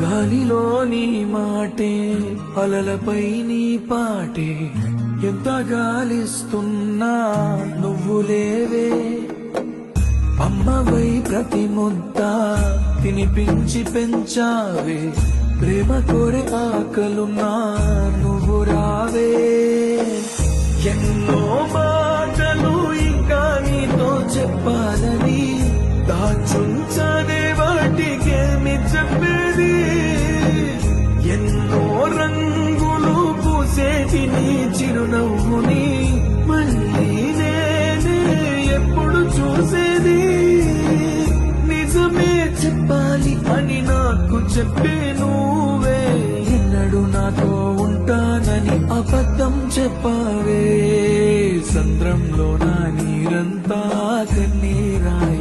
గాలిలో నీ మాటే అలలపై నీ పాటే ఎంత గాలిస్తున్నా నువ్వు లేవే అమ్మవై ప్రతి ముద్ద తినిపించి పెంచావే ప్రేమ కోరే ఆకలున్నా నువ్వు రావే ఎన్నో మాటలు ఇంకా నీతో చెప్పాలని దాచుంచదే వాటికేమి చెప్పేది ఎన్నో రంగులు పూసేటి నీ చిరునవ్వుని మళ్ళీ నేనే ఎప్పుడు చూసేది నిజమే చెప్పాలి అని నాకు చెప్పే నువ్వే ఎన్నడు నాతో ఉంటానని అబద్ధం చెప్పావే సంద్రంలో నా నీరంతా కన్నీరాయి